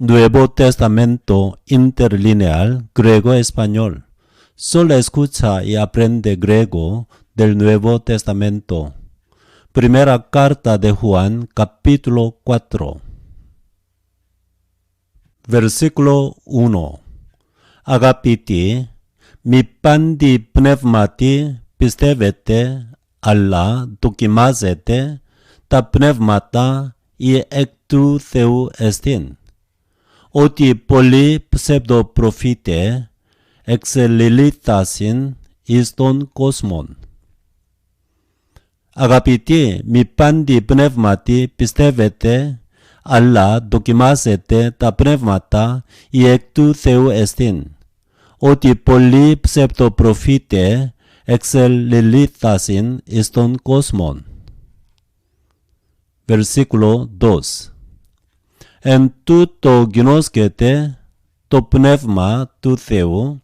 Nuevo Testamento interlineal griego-español. Solo escucha y aprende griego del Nuevo Testamento. Primera carta de Juan, capítulo 4. Versículo 1. Agapiti, mi pandi pneumati πιστεύετε, αλλά δοκιμάζετε τα πνεύματα ή εκ του Θεού εστίν, ότι πολλοί ψευδοπροφήτες εξελιλήθασιν εις τον κόσμον. Αγαπητοί, μη πάντι πνεύματι πιστεύετε, αλλά δοκιμάζετε τα πνεύματα ή εκ του Θεού εστίν, ότι πολλοί ψευδοπροφήτες εξελιλήθασιν εις τον κόσμον. Versículo 2. Εν τούτο γινώσκεται το πνεύμα του Θεού,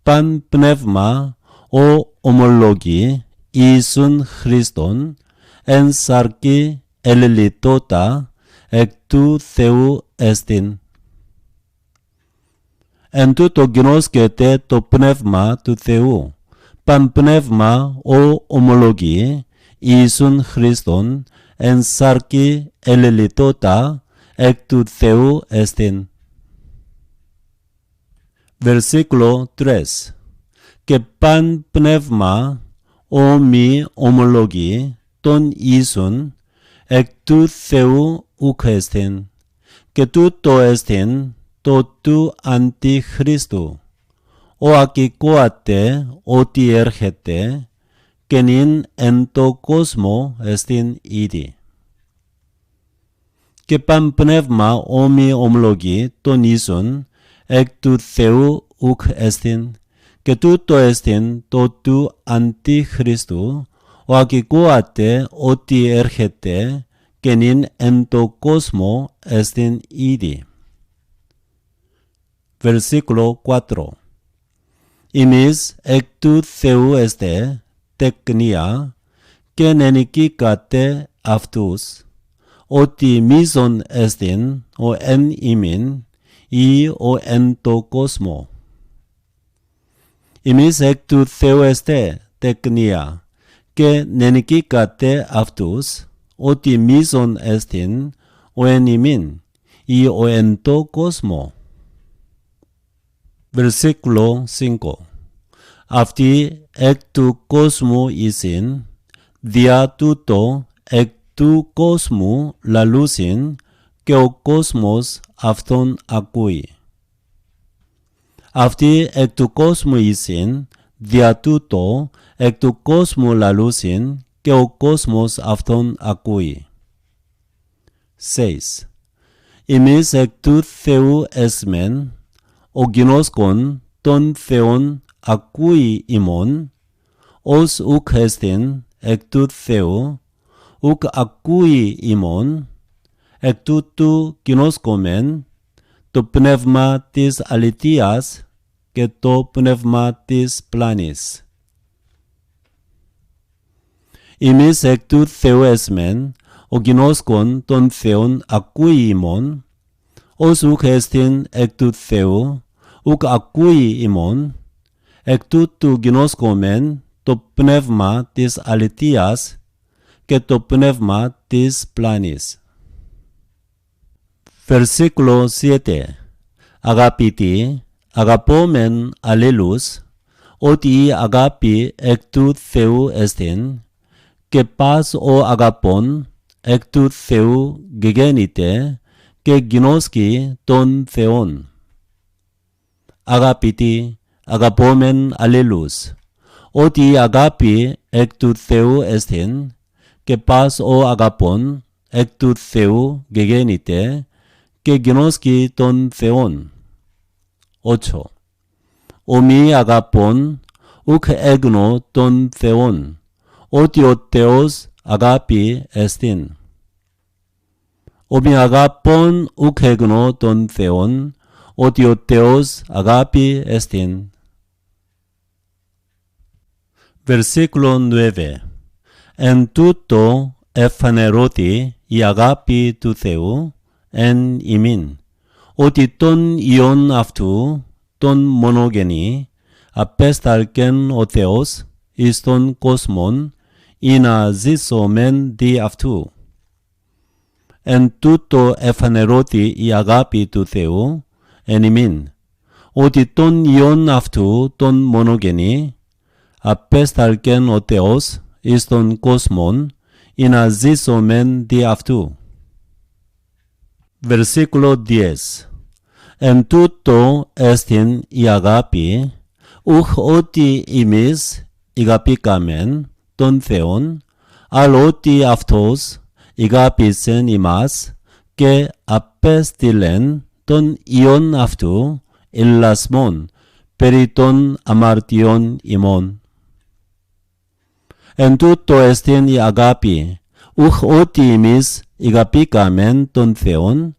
παν πνεύμα ο ομολογεί Ιησούν Χριστόν, εν σαρκή ελελιτότα εκ του Θεού εστίν. Εν τούτο γινώσκεται το πνεύμα του Θεού, παν πνεύμα ο ομολογεί Ιησούν Χριστόν, εν σαρκή ελελιτότα εκ του Θεού εστίν. Versículo 3. Και παν πνεύμα ο μη ομολογεί τον Ιησούν, εκ του Θεού ουκ εστίν, και τούτο εστίν το του Αντιχρίστου, ο ακηκόατε ότι έρχεται, και νυν εν το κόσμο εστίν ήδη. Και παν πνεύμα ο μη ομολογεί τον Ιησούν, εκ του Θεού ουκ εστίν, και τούτο εστίν το του Αντιχρίστου, ο ακηκόατε ότι έρχεται, και νυν εν το κόσμο εστίν ήδη. Versículo 4. Ημείς εκ του Θεού εστε τεκνία, και νενικήκατε αυτούς, ότι μίζων εστίν ο εν ημίν ή ο εν το κόσμο. Ημείς εκ του Θεού εστε τεκνία, και νενικήκατε αυτούς, ότι μίζων εστίν ο εν ημίν ή ο εν το κόσμο. Versículo 5. Αυτοί εκ του κόσμου εισιν, δια τούτο εκ του κόσμου λαλούσιν, και ο κόσμος αυτόν ακούει. Αυτοί εκ του κόσμου εισιν, δια τούτο εκ του κόσμου λαλούσιν, και ο κόσμος αυτόν ακούει. 6. Εμείς εκ του Θεού εσμεν, ο γινώσκον τον Θεόν ακούει ημών, ως ουκ εστίν εκ του Θεού, ουκ ακούει ημών, εκ τούτου γινώσκομεν το πνεύμα της αληθείας και το πνεύμα της πλάνης. Εμείς εκ του Θεού εσμεν, ο γινώσκον τον Θεόν ακούει ημών, ως ουκ εστίν εκ του Θεού, ουκ ακούει ημών, εκ τούτου γινώσκομεν το πνεύμα της αληθείας και το πνεύμα της πλάνης. Versículo 7. Αγαπητοί, αγαπόμεν αλλήλους, ότι η αγάπη εκ του Θεού εστίν, και πας ο αγαπών εκ του Θεού γεγέννηται, και γινώσκει τον Θεόν. Αγαπητοί, αγαπόμεν αλλήλους, ότι η αγάπη εκ του Θεού εστίν, και πας ο αγαπών εκ του Θεού γεγέννηται, και γινώσκει τον Θεόν. 8. Ο μη αγαπών ουκ έγνω τον Θεόν, ότι ο Θεός αγάπη εστίν. Ο μη αγαπών ουκ έγνω τον Θεόν, ότι ο Θεός αγάπη εστίν. Versículo 9. Εν τούτο εφανερώθη η αγάπη του Θεού εν ημίν, ότι τον Υιόν αυτού, τον μονογενή, απέσταλκεν ο Θεός εις τον κόσμον, ή να ζήσομεν δι' αυτού. Εν τούτο εφανερώθη η αγάπη του Θεού εν ημίν, ότι τον Υιόν αυτού, τον μονογενή, απέσταλκεν ο Θεός εις τον κόσμον, ή να ζήσομεν δι' αυτού. Versículo 10. Εν τούτο εστιν η αγάπη, ουχ ότι εμείς ηγαπήκαμεν τον Θεόν, αλλά ότι αυτός ηγάπησεν ημάς και απέστειλεν τον Υιόν αυτού ηλασμόν περί των αμαρτιών ημών. Εν τούτο εστιν η αγάπη, ουχ ότι εμείς ηγαπήκαμεν τον Θεόν,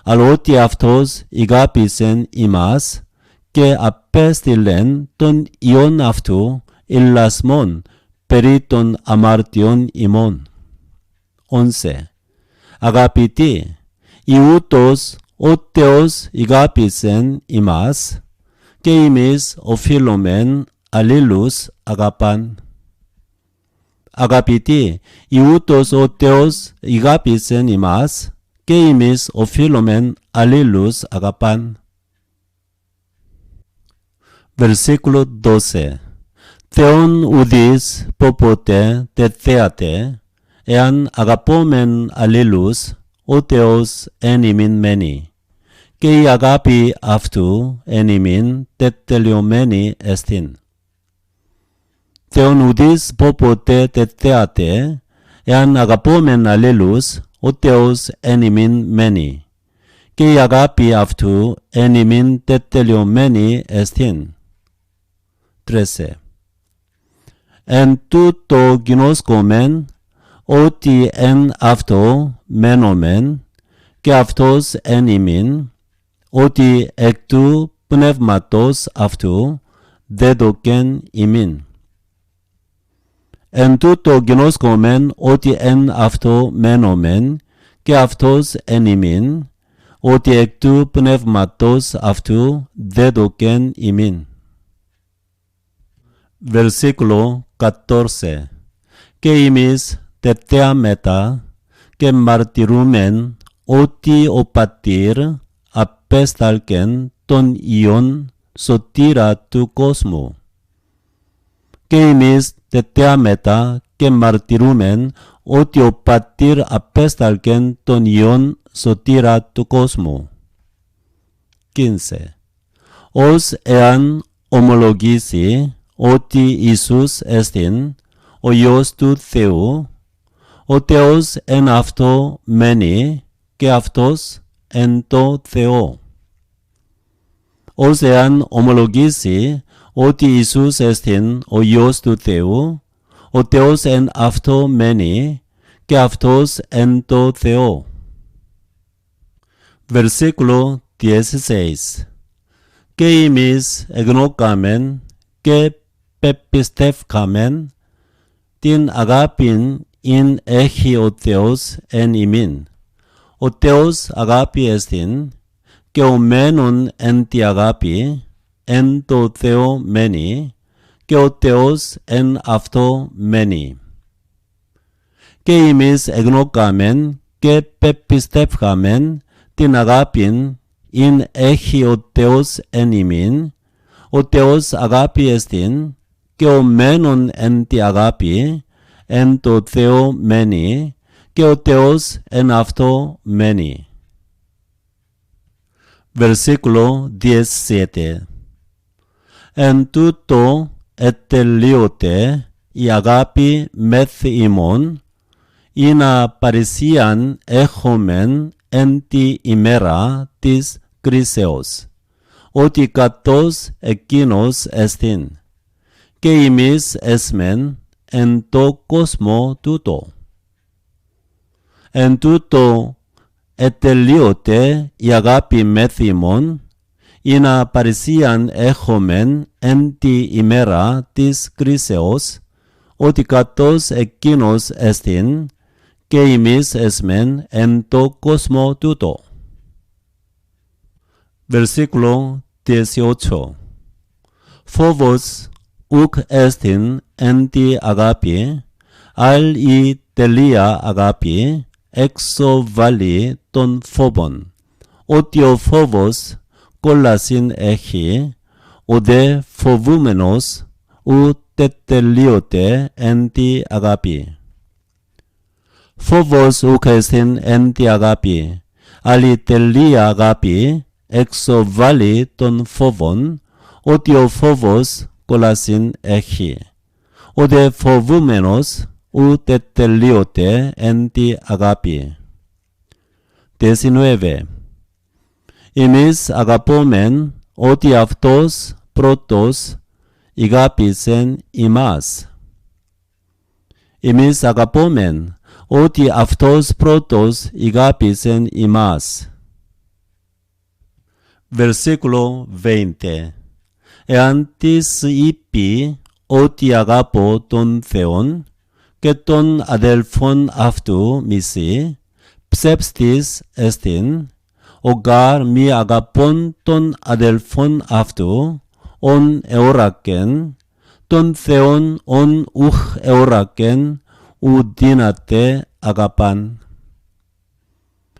αλλά ότι αυτός ηγάπησεν ημάς και απέστειλεν τον Υιόν αυτού ηλασμόν περί των αμαρτιών ημών. 11. Αγαπητοί, ιούτος ο Θεός ηγάπησεν ημάς και εμείς οφείλομεν αλλήλους αγαπάν. Αγαπητοί, ιούτος ο Θεός ηγάπησεν ημάς και εμείς οφείλομεν αλλήλους αγαπάν. Versículo 12. Θεόν ουδείς ποποτέ τε θέατε, εάν αγαπόμεν αλλήλους, ο Θεός εν ημίν μένει, και η αγάπη αυτού εν ημίν τετελειωμένη εστίν. Θεόν ουδείς ποποτέ τε θέατε, εάν αγαπόμεν αλλήλους, ο Θεός εν ημίν μένει, και η αγάπη αυτού εν ημίν τετελειωμένη εστίν. 13. Εν τούτο γινώσκομεν, ότι εν αυτό μένομεν, και αυτός εν ημίν, ότι εκ του πνεύματος αυτού δέδωκεν ημίν. Εν τούτο γινώσκομεν, ότι εν αυτό μένομεν, και αυτός εν ημίν, ότι εκ του πνεύματος αυτού δέδωκεν ημίν. Versículo 14. Και εμείς τετέα μετά και μαρτυρούμεν ότι ο Πατήρ απέσταλκεν τον Υιόν σωτήρα του κόσμου. Και εμείς τετέα μετά και μαρτυρούμεν ότι ο Πατήρ απέσταλκεν τον Υιόν σωτήρα του κόσμου. 15. Ως εάν ομολογήσει ότι Ιησούς εστιν ο Υιός του Θεού, ο Θεός εν αυτό μένει και αυτός εν το Θεό. Ως εάν ομολογήσει ότι Ιησούς εστιν ο Υιός του Θεού, ο Θεός εν αυτό μένει και αυτός εν το Θεό. Versículo 16. Και εμείς εγνώκαμεν και πεπιστεύκαμεν την αγάπην ειν έχει ο Θεός εν ημίν. Ο Θεός αγάπη εστιν, και ο μένων εν τη αγάπη, εν το Θεό μένει, και ο Θεός εν αυτό μένει. Και εμείς εγνώκαμεν και πεπιστεύκαμεν την αγάπην ειν έχει ο Θεός εν ημίν. Ο Θεός αγάπη εστιν, και ο μένων εν τη αγάπη, εν το Θεό μένει, και ο Θεός εν αυτό μένει. Versículo 17. Εν τούτο ετελείωται η αγάπη μεθ ημών, ή να παρησίαν έχομεν εν τη ημέρα της κρίσεως, ότι κατός εκείνος εστίν, και εμείς εσμεν εν το κόσμο τούτο. Εν τούτο ετελείωται η αγάπη μεθ ημών, ή να παρησίαν έχομεν εν τη ημέρα της κρίσεως, ότι κατός εκείνος εστίν, και εμείς εσμεν εν το κόσμο τούτο. Versículo 18. Phobos ουκ εστιν εν τη αγάπη, αλ η τελεία αγάπη, εξοβάλλει των φόβων. Ότι ο φόβος κόλασιν έχει, ο δε φοβούμενος ούτε τελείωται εν τη αγάπη. Φόβος ουκ εστιν εν τη αγάπη, αλ η τελεία αγάπη, εξοβάλλει των φόβων, ότι ο φόβος κόλασιν έχει. Ο δε φοβούμενος ούτε τελείωται εν τη αγάπη. 19. Εμείς αγαπόμεν ότι αυτός πρώτος ηγάπησεν ημάς. Εμείς αγαπόμεν ότι αυτός πρώτος ηγάπησεν ημάς. Versículo 20. Εάν της είπε ότι αγαπώ τον Θεόν και τον αδελφόν αυτού μισεί, ψεύστης εστιν, ο γάρ μη αγαπών τον αδελφόν αυτού, ον εώρακεν, τον Θεόν ον ουχ εώρακεν, ου δύναται αγαπάν.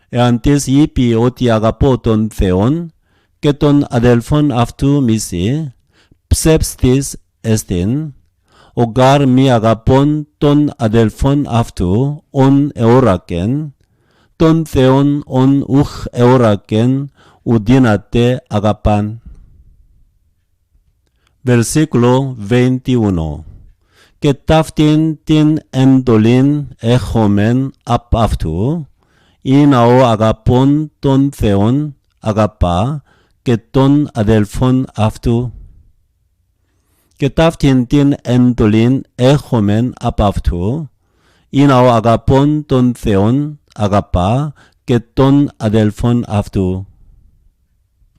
Εάν της είπε ότι αγαπώ τον Θεόν και τον αδελφόν αυτού μισεί, ψεύστης εστιν, ο γάρ μη αγαπών τον αδελφόν αυτού, ον εώρακεν, τον Θεόν ον ουχ εώρακεν, ου δύναται αγαπάν. Versículo 21. Και ταύτην την εντολήν έχομεν απ' αυτού, ή να ο αγαπών τον Θεόν αγαπά και τον αδελφόν αυτού. Και ταύτην την εντολήν έχομεν απ' αυτού, ή να ο αγαπών τον Θεόν αγαπά και τον αδελφόν αυτού.